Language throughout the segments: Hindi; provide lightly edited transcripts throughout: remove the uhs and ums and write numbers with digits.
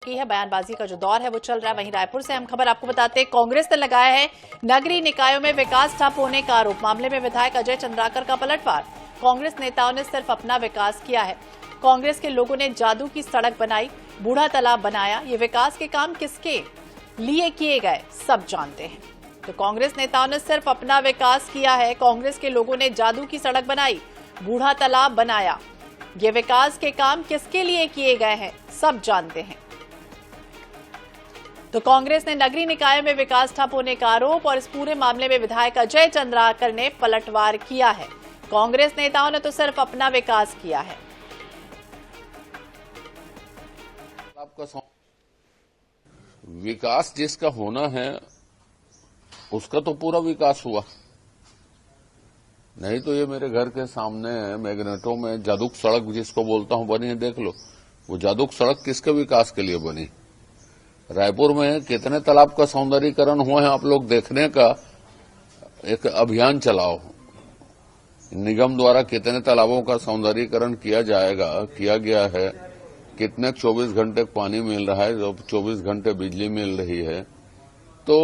की है। बयानबाजी का जो दौर है वो चल रहा है। वहीं रायपुर से हम खबर आपको बताते हैं, कांग्रेस ने लगाया है नगरीय निकायों में विकास ठप होने का आरोप। मामले में विधायक अजय चंद्राकर का पलटवार। कांग्रेस नेताओं ने सिर्फ अपना विकास किया है। कांग्रेस के लोगों ने जादू की सड़क बनाई, बूढ़ा तालाब बनाया। ये विकास के काम किसके लिए किए गए सब जानते हैं। तो कांग्रेस नेताओं ने सिर्फ अपना विकास किया है। कांग्रेस के लोगों ने जादू की सड़क बनाई, बूढ़ा तालाब बनाया। ये विकास के काम किसके लिए किए गए हैं सब जानते हैं। तो कांग्रेस ने नगरीय निकाय में विकास ठप होने का आरोप और इस पूरे मामले में विधायक अजय चंद्राकर ने पलटवार किया है। कांग्रेस नेताओं ने तो सिर्फ अपना विकास किया है। आपका विकास जिसका होना है उसका तो पूरा विकास हुआ, नहीं तो ये मेरे घर के सामने मैग्नेटो में जादुक सड़क जिसको बोलता हूं बनी है, देख लो। वो जादुक सड़क किसके विकास के लिए बनी? रायपुर में कितने तालाब का सौंदर्यीकरण हुआ है आप लोग देखने का एक अभियान चलाओ। निगम द्वारा कितने तालाबों का सौंदर्यीकरण किया गया है, कितने 24 घंटे पानी मिल रहा है, 24 घंटे बिजली मिल रही है। तो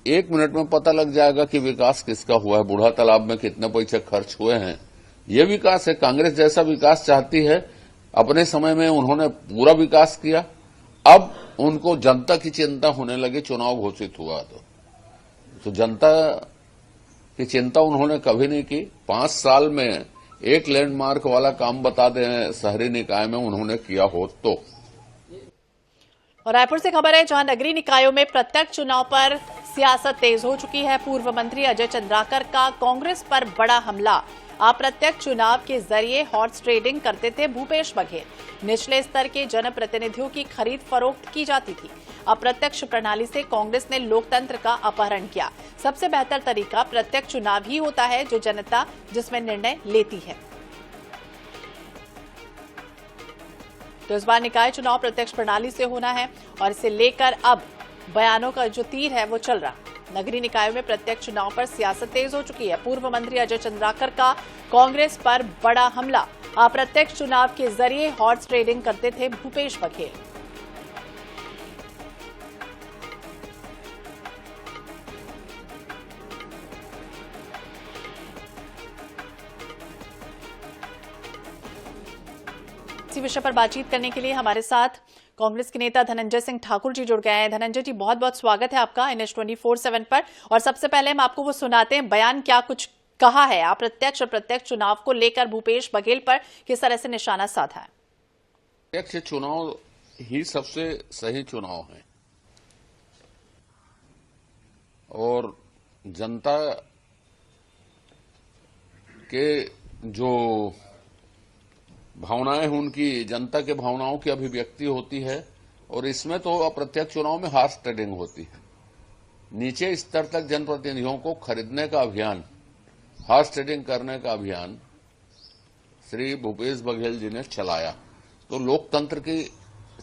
1 मिनट में पता लग जाएगा कि विकास किसका हुआ है, बूढ़ा तालाब में कितने पैसे खर्च हुए हैं। ये विकास है। कांग्रेस जैसा विकास चाहती है। अपने समय में उन्होंने पूरा विकास किया, अब उनको जनता की चिंता होने लगी। चुनाव घोषित हुआ तो जनता की चिंता उन्होंने कभी नहीं की। 5 साल में एक लैंडमार्क वाला काम बता दें शहरी निकाय में उन्होंने किया हो तो। और रायपुर से खबर है, जहां नगरीय निकायों में प्रत्यक्ष चुनाव पर सियासत तेज हो चुकी है। पूर्व मंत्री अजय चंद्राकर का कांग्रेस पर बड़ा हमला। अप्रत्यक्ष चुनाव के जरिए हॉर्स ट्रेडिंग करते थे भूपेश बघेल। निचले स्तर के जनप्रतिनिधियों की खरीद फरोख्त की जाती थी। अप्रत्यक्ष प्रणाली से कांग्रेस ने लोकतंत्र का अपहरण किया। सबसे बेहतर तरीका प्रत्यक्ष चुनाव ही होता है, जो जनता जिसमें निर्णय लेती है। तो इस बार निकाय चुनाव प्रत्यक्ष प्रणाली से होना है और इसे लेकर अब बयानों का जो तीर है वो चल रहा। नगरीय निकायों में प्रत्यक्ष चुनाव पर सियासत तेज हो चुकी है। पूर्व मंत्री अजय चंद्राकर का कांग्रेस पर बड़ा हमला। अप्रत्यक्ष चुनाव के जरिए हॉर्स ट्रेडिंग करते थे भूपेश बघेल। इसी विषय पर बातचीत करने के लिए हमारे साथ कांग्रेस के नेता धनंजय सिंह ठाकुर जी जुड़ गए हैं। धनंजय जी, बहुत बहुत स्वागत है आपका NH24/7 पर। और सबसे पहले हम आपको वो सुनाते हैं बयान, क्या कुछ कहा है अप्रत्यक्ष और प्रत्यक्ष चुनाव को लेकर भूपेश बघेल पर किस तरह से निशाना साधा है? प्रत्यक्ष चुनाव ही सबसे सही चुनाव है और जनता के जो भावनाएं हैं उनकी, जनता के भावनाओं की अभिव्यक्ति होती है। और इसमें तो अप्रत्यक्ष चुनाव में हॉर्स ट्रेडिंग होती है। नीचे स्तर तक जनप्रतिनिधियों को खरीदने का अभियान, हॉर्स ट्रेडिंग करने का अभियान श्री भूपेश बघेल जी ने चलाया। तो लोकतंत्र की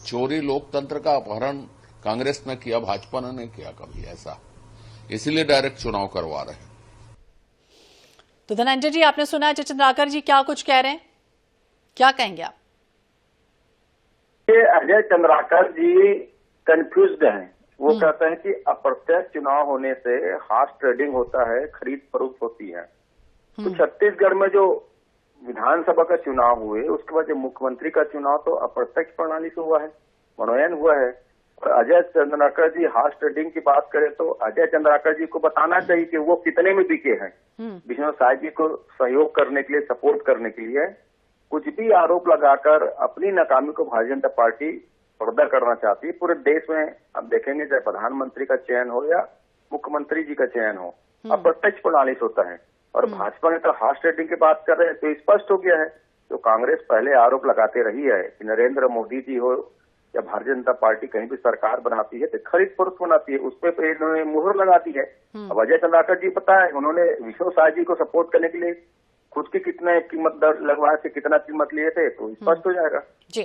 चोरी, लोकतंत्र का अपहरण कांग्रेस ने किया, भाजपा ने नहीं किया कभी ऐसा। इसीलिए डायरेक्ट चुनाव करवा रहे हैं। तो धनंजय जी, आपने सुना अजय चंद्राकर जी क्या कुछ कह रहे हैं, क्या कहेंगे आप? अजय चंद्राकर जी कंफ्यूज्ड हैं। वो कहते हैं कि अप्रत्यक्ष चुनाव होने से हॉर्स ट्रेडिंग होता है, खरीद फरोख्त होती है। तो छत्तीसगढ़ में जो विधानसभा का चुनाव हुए, उसके बाद जो मुख्यमंत्री का चुनाव तो अप्रत्यक्ष प्रणाली से हुआ है, मनोनयन हुआ है। और अजय चंद्राकर जी हॉर्स ट्रेडिंग की बात करें तो अजय चंद्राकर जी को बताना चाहिए कि वो कितने में बिके हैं। विष्णु साय जी को सहयोग करने के लिए, सपोर्ट करने के लिए कुछ भी आरोप लगाकर अपनी नाकामी को भारतीय जनता पार्टी पर्दा करना चाहती है। पूरे देश में अब देखेंगे, चाहे प्रधानमंत्री का चयन हो या मुख्यमंत्री जी का चयन हो, अप्रत्यक्ष प्रणाली से होता है। और भाजपा ने तो हॉर्स ट्रेडिंग की बात कर रहे हैं, तो स्पष्ट हो गया है। तो कांग्रेस पहले आरोप लगाते रही है कि नरेंद्र मोदी जी हो या भारतीय जनता पार्टी कहीं भी सरकार बनाती है तो खरीद फरोख्त बनाती है, उस पर इन्होंने मुहर लगा दी है। अब अजय चंद्राकर जी पता है, उन्होंने विष्णु साय जी को सपोर्ट करने के लिए खुद की कितने कीमत दर लगवाए थे, कितना कीमत लिए थे, तो स्पष्ट हो जाएगा। जी,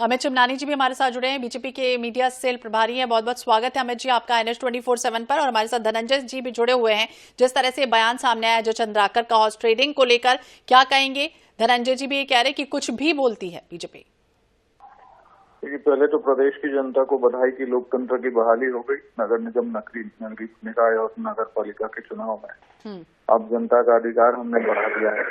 अमित चिमनानी जी भी हमारे साथ जुड़े हैं, बीजेपी के मीडिया सेल प्रभारी हैं। बहुत बहुत स्वागत है अमित जी आपका NH24/7 पर। और हमारे साथ धनंजय जी भी जुड़े हुए हैं। जिस तरह से बयान सामने आया अजय चंद्राकर का हॉर्स ट्रेडिंग को लेकर, क्या कहेंगे? धनंजय जी भी ये कह रहे हैं कि कुछ भी बोलती है बीजेपी। देखिए, पहले तो प्रदेश की जनता को बधाई कि लोकतंत्र की बहाली हो गई। नगर निगम, नगरीय निकाय और नगर पालिका के चुनाव में अब जनता का अधिकार हमने बढ़ा दिया है,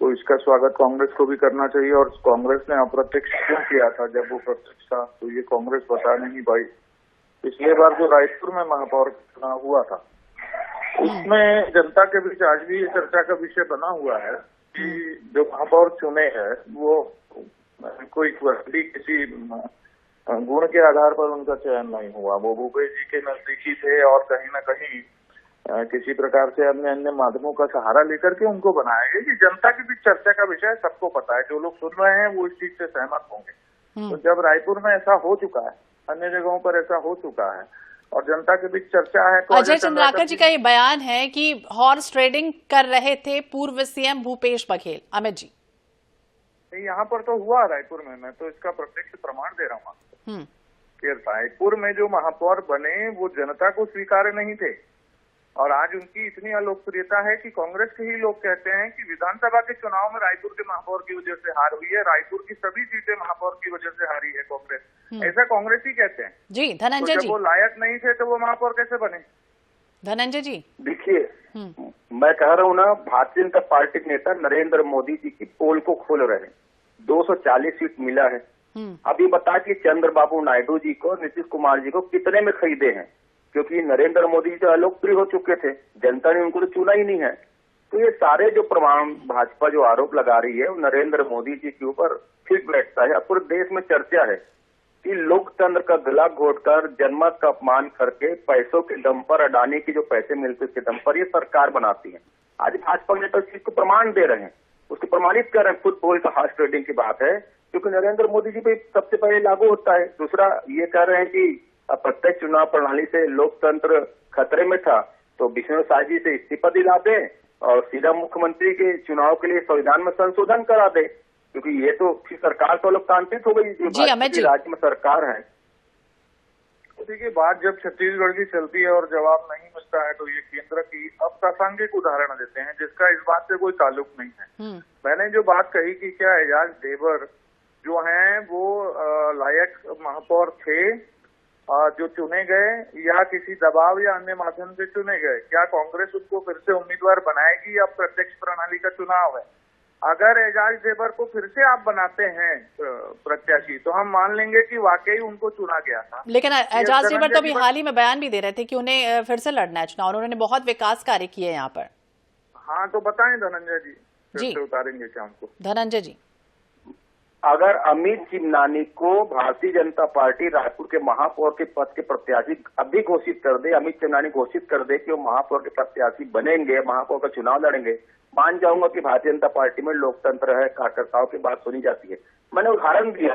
तो इसका स्वागत कांग्रेस को भी करना चाहिए। और कांग्रेस ने अप्रत्यक्ष क्यों किया था, जब वो प्रत्यक्ष था तो ये कांग्रेस बता नहीं पाई। पिछले बार जो रायपुर में महापौर चुनाव हुआ था, उसमें जनता के बीच आज भी ये चर्चा का विषय बना हुआ है कि जो महापौर चुने हैं वो कोई किसी गुण के आधार पर उनका चयन नहीं हुआ। वो भूपेश जी के नजदीकी थे और कहीं न कहीं किसी प्रकार से अन्य माध्यमों का सहारा लेकर के उनको बनाया गया। कि जनता के बीच चर्चा का विषय सबको पता है, जो लोग सुन रहे हैं वो इस चीज से सहमत होंगे। तो जब रायपुर में ऐसा हो चुका है, अन्य जगहों पर ऐसा हो चुका है और जनता के बीच चर्चा है, तो अजय चंद्राकर जी का ये बयान है कि हॉर्स ट्रेडिंग कर रहे थे पूर्व सीएम भूपेश बघेल। अमित जी, यहाँ पर तो हुआ रायपुर में, मैं तो इसका प्रत्यक्ष प्रमाण दे रहा हूँ आपको कि रायपुर में जो महापौर बने वो जनता को स्वीकार्य नहीं थे और आज उनकी इतनी अलोकप्रियता है कि कांग्रेस के ही लोग कहते हैं कि विधानसभा के चुनाव में रायपुर के महापौर की वजह से हार हुई है, रायपुर की सभी सीटें महापौर की वजह से हारी है कांग्रेस। ऐसा कांग्रेस ही कहते हैं। जी धनंजय जी, वो लायक नहीं थे तो वो महापौर कैसे बने? धनंजय जी, देखिए, मैं कह रहा हूँ ना, भारतीय जनता पार्टी के नेता नरेंद्र मोदी जी की पोल को खोल रहे हैं। 240 सीट मिला है। अभी बता कि चंद्रबाबू नायडू जी को, नीतीश कुमार जी को कितने में खरीदे हैं, क्योंकि नरेंद्र मोदी जी तो अलोकप्रिय हो चुके थे, जनता ने उनको तो चुना ही नहीं है। तो ये सारे जो प्रमाण भाजपा जो आरोप लगा रही है वो नरेंद्र मोदी जी के ऊपर फिट बैठता है। पूरे देश में चर्चा है कि लोकतंत्र का गला घोटकर, जनमत का अपमान करके, पैसों के दम पर, अडानी के जो पैसे मिलते उसके दम पर ये सरकार बनाती है। आज भाजपा नेता इस चीज को प्रमाण दे रहे हैं, उसको प्रमाणित कर रहे हैं। खुद पोल का हॉर्स ट्रेडिंग की बात है, क्योंकि नरेंद्र मोदी जी पे सबसे पहले लागू होता है। दूसरा ये कह रहे हैं कि अप्रत्यक्ष चुनाव प्रणाली से लोकतंत्र खतरे में था, तो विष्णु साय जी से इस्तीफा दिला दे और सीधा मुख्यमंत्री के चुनाव के लिए संविधान में संशोधन करा दे, क्योंकि ये तो फिर सरकार तो लोकतांत्रिक हो गई, जो राज्य में सरकार है। तो देखिए, बात जब छत्तीसगढ़ की चलती है और जवाब नहीं मिलता है तो ये केंद्र की अब प्रासंगिक उदाहरण देते हैं जिसका इस बात से कोई ताल्लुक नहीं है। मैंने जो बात कही कि क्या एजाज देवर जो हैं वो लायक महापौर थे जो चुने गए या किसी दबाव या अन्य माध्यम से चुने गए, क्या कांग्रेस उनको फिर से उम्मीदवार बनाएगी या प्रत्यक्ष प्रणाली का चुनाव है? अगर एजाज देवर को फिर से आप बनाते हैं प्रत्याशी तो हम मान लेंगे कि वाकई उनको चुना गया था। लेकिन एजाज देवर तो अभी हाल ही में बयान भी दे रहे थे कि उन्हें फिर से लड़ना है चुनाव, उन्होंने बहुत विकास कार्य किए यहाँ पर। हाँ, तो बताएं धनंजय जी, उतारेंगे क्या हमको? धनंजय जी, अगर अमित चिमनानी को भारतीय जनता पार्टी रायपुर के महापौर के पद के प्रत्याशी अभी घोषित कर दे, अमित चिमनानी घोषित कर दे कि वो महापौर के प्रत्याशी बनेंगे, महापौर का चुनाव लड़ेंगे, मान जाऊंगा कि भारतीय जनता पार्टी में लोकतंत्र है, कार्यकर्ताओं की बात सुनी जाती है। मैंने उदाहरण दिया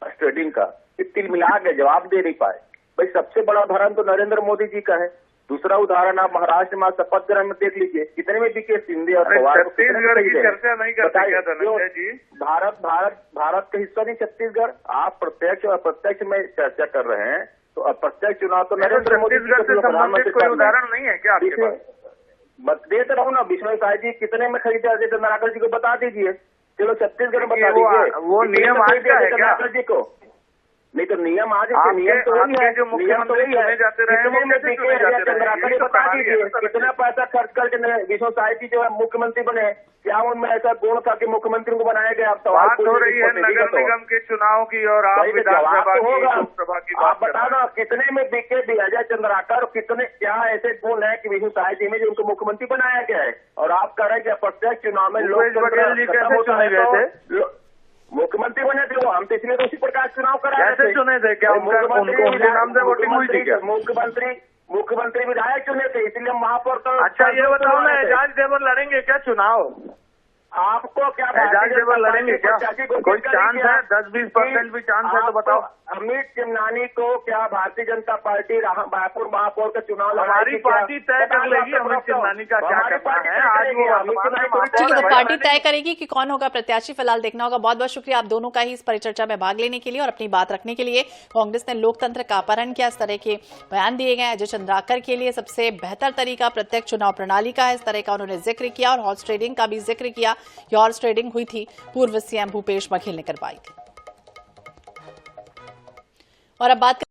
ट्रेडिंग का, तिल मिला के जवाब दे नहीं पाए। भाई सबसे बड़ा उदाहरण तो नरेंद्र मोदी जी का है। दूसरा उदाहरण आप महाराष्ट्र में शपथ ग्रहण में देख लीजिए, कितने में बीके सिंधे और छत्तीसगढ़ की चर्चा नहीं करते क्या धनंजय जी? भारत का हिस्सा नहीं छत्तीसगढ़। आप प्रत्यक्ष और अप्रत्यक्ष में चर्चा कर रहे हैं, तो अप्रत्यक्ष चुनाव तो नरेंद्र मोदी जी से संबंधित कोई उदाहरण नहीं है क्या आपके पास? देते रहो ना, विष्णु साय जी कितने में खरीदे अजय चंद्राकर जी को बता दीजिए। चलो छत्तीसगढ़ में बता दीजिए। वो नियम आज का है क्या? जी को नहीं तो नियम आज नियम तो वही है, जो मुख्यमंत्री चुने जाते रहे चंद्राकर बता दीजिए कितना पैसा खर्च करके विष्णु साय जी जो है मुख्यमंत्री बने, क्या उनमें ऐसा गुण था कि मुख्यमंत्री को बनाया गया? आप बात हो रही है नगर निगम के चुनाव की और आप विधानसभा की, लोकसभा की आप बताना कितने में बिके अजय चंद्राकर, कितने क्या ऐसे गुण है कि विष्णु साय जी में जो उनको मुख्यमंत्री बनाया गया है? और आप कह रहे हैं कि अप्रत्यक्ष चुनाव में बघेल जी कैसे चुने गए थे? मुख्यमंत्री बने थे वो, हम तो इसलिए उसी प्रकार चुनाव करा कैसे चुने थे? क्या उनके नाम से वोटिंग हुई थी क्या? मुख्यमंत्री विधायक चुने थे, इसलिए महापौर का। अच्छा ये बताओ ना, एजाज देवर लड़ेंगे क्या चुनाव? आपको क्या एजाज देवर लड़ेंगे क्या? कोई चांस है? 10-20% भी चांस है तो बताओ। अमित चिमनानी को क्या भारतीय जनता पार्टी रायपुर महापौर का चुनाव? हमारी पार्टी तय कर लेगी अमित चिमनानी का क्या करना है। आज ठीक है, तो पार्टी तय करेगी कि कौन होगा प्रत्याशी, फिलहाल देखना होगा। बहुत बहुत शुक्रिया आप दोनों का ही इस परिचर्चा में भाग लेने के लिए और अपनी बात रखने के लिए। कांग्रेस ने लोकतंत्र का अपहरण किया, इस तरह के बयान दिए गए। अजय चंद्राकर के लिए सबसे बेहतर तरीका प्रत्यक्ष चुनाव प्रणाली का है, इस तरह का उन्होंने जिक्र किया और हॉर्स ट्रेडिंग का भी जिक्र किया। हॉर्स ट्रेडिंग हुई थी, पूर्व सीएम भूपेश बघेल ने करवाई थी। और अब बात